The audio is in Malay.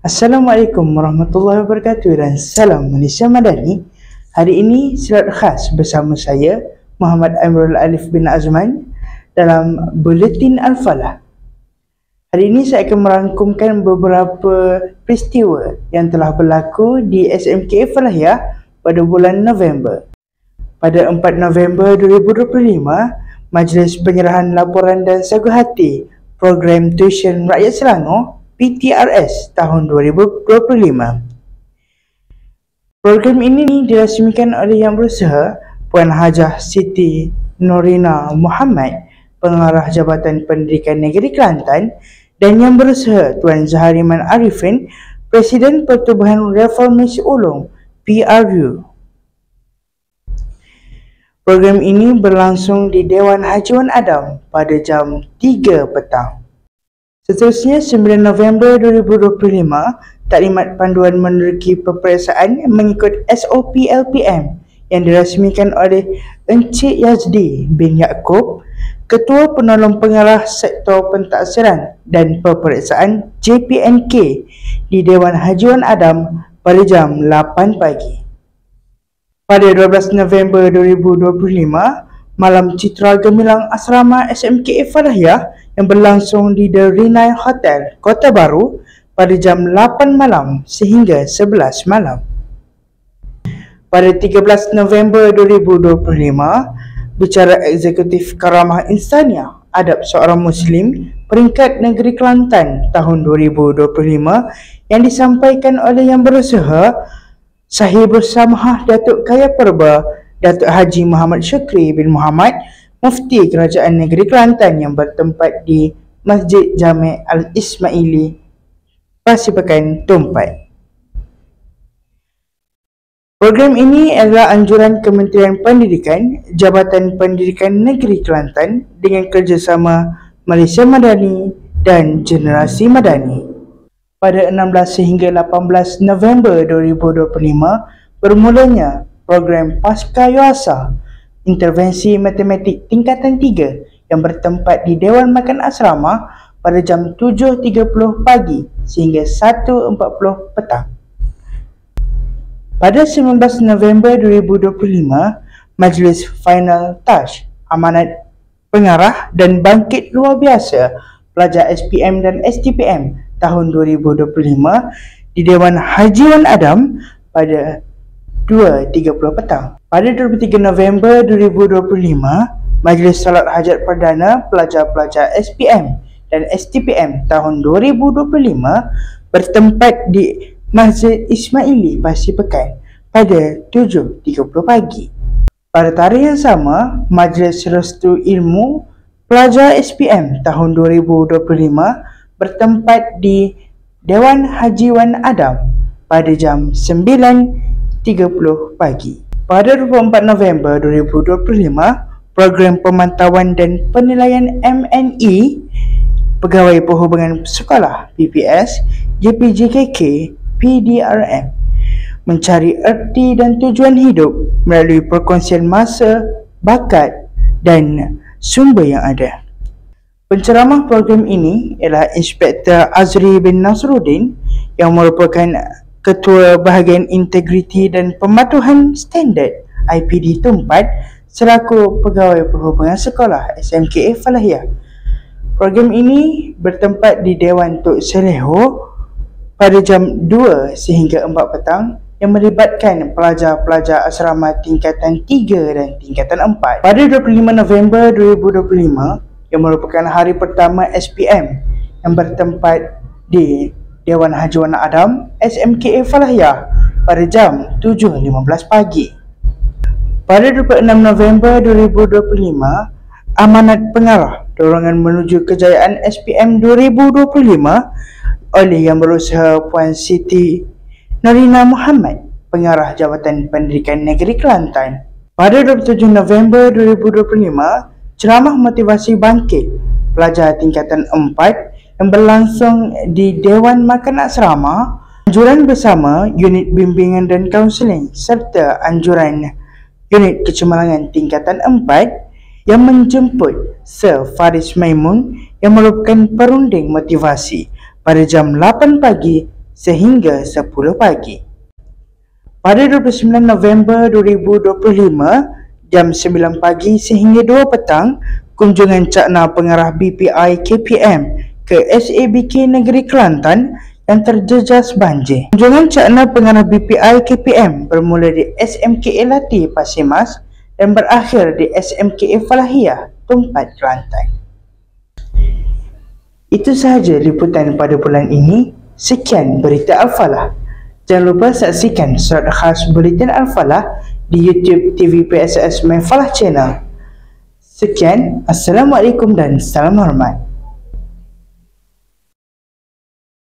Assalamualaikum warahmatullahi wabarakatuh dan salam Malaysia Madani. Hari ini siarat khas bersama saya Muhammad Amirul Alif bin Azman dalam Buletin Al-Falah. Hari ini saya akan merangkumkan beberapa peristiwa yang telah berlaku di SMK Falahiyah pada bulan November. Pada 4 November 2025, Majlis Penyerahan Laporan dan Sagu Hati Program Tuition Rakyat Selangor PTRS tahun 2025. Program ini dirasmikan oleh Yang Berusaha Puan Hajah Siti Norina Muhammad, Pengarah Jabatan Pendidikan Negeri Kelantan, dan Yang Berusaha Tuan Zahariman Arifin, Presiden Pertubuhan Reformasi Ulung PRU. Program ini berlangsung di Dewan Haji Wan Adam pada jam 3 petang. Seterusnya, 9 November 2025, Taklimat Panduan Meneruki Peperiksaan mengikut SOP LPM yang dirasmikan oleh Encik Yazdi bin Yaakob, Ketua Penolong Pengarah Sektor Pentaksiran dan Peperiksaan JPNK di Dewan Haji Wan Adam pada jam 8 pagi. Pada 12 November 2025, Malam Citra Gemilang Asrama SMK Falahiyah yang berlangsung di The Renai Hotel, Kota Baru pada jam 8 malam sehingga 11 malam. Pada 13 November 2025, Bicara Eksekutif Karamah Insaniah Adab Seorang Muslim Peringkat Negeri Kelantan tahun 2025 yang disampaikan oleh Yang Berusaha Sahibul Samahah Datuk Kaya Perba Datuk Haji Muhammad Syukri bin Muhammad, Mufti Kerajaan Negeri Kelantan yang bertempat di Masjid Jami' Al-Ismaili, Pasipakan, Tumpat. Program ini adalah anjuran Kementerian Pendidikan, Jabatan Pendidikan Negeri Kelantan dengan kerjasama Malaysia Madani dan Generasi Madani. Pada 16 sehingga 18 November 2025, bermulanya program Pasca Yuasa Intervensi Matematik Tingkatan 3 yang bertempat di Dewan Makan Asrama pada jam 7.30 pagi sehingga 1.40 petang. Pada 19 November 2025, Majlis Final Touch Amanat Pengarah dan Bangkit Luar Biasa Pelajar SPM dan STPM tahun 2025 di Dewan Haji Wan Adam pada 2.30 petang. Pada 23 November 2025, Majlis Salat Hajat Perdana Pelajar-Pelajar SPM dan STPM tahun 2025 bertempat di Masjid Ismaili, Pasipakan pada 7.30 pagi. Pada tarikh yang sama, Majlis Restu Ilmu Pelajar SPM tahun 2025 bertempat di Dewan Haji Wan Adam pada jam 9.30 pagi. Pada 24 November 2025, Program Pemantauan dan Penilaian MNE Pegawai Perhubungan Sekolah PPS JPJKK PDRM mencari erti dan tujuan hidup melalui perkongsian masa, bakat dan sumber yang ada. Penceramah program ini ialah Inspektor Azri bin Nasruddin yang merupakan Ketua Bahagian Integriti dan Pematuhan Standard IPD Tumpat selaku Pegawai Perhubungan Sekolah SMK Falahiyah. Program ini bertempat di Dewan Tok Seleho pada jam 2 sehingga 4 petang yang melibatkan pelajar-pelajar asrama tingkatan 3 dan tingkatan 4. Pada 25 November 2025 yang merupakan hari pertama SPM yang bertempat di Dewan Haji Wan Adam SMK Falahiyah pada jam 7.15 pagi. Pada 26 November 2025, Amanat Pengarah Dorongan Menuju Kejayaan SPM 2025 oleh Yang Berusaha Puan Siti Norina Muhammad, Pengarah Jabatan Pendidikan Negeri Kelantan. Pada 27 November 2025, Ceramah Motivasi Bangkit Pelajar Tingkatan 4 yang berlangsung di Dewan Makan Asrama, anjuran bersama Unit Bimbingan dan Kaunseling serta anjuran Unit Kecemerlangan Tingkatan 4 yang menjemput Sir Faris Maimun yang merupakan perunding motivasi pada jam 8 pagi sehingga 10 pagi. Pada 29 November 2025, jam 9 pagi sehingga 2 petang, kunjungan Cakna Pengarah BPI KPM ke SABK Negeri Kelantan yang terjejas banjir. Kunjungan Cakna Pengarah BPI KPM bermula di SMKA Lati Pasir Mas dan berakhir di SMKA Falahiyah, Tumpat, Kelantan. Itu sahaja liputan pada bulan ini. Sekian berita Al-Falah. Jangan lupa saksikan surat khas Buletin Al-Falah di YouTube TV PSS My Falah Channel. Sekian, Assalamualaikum dan salam hormat.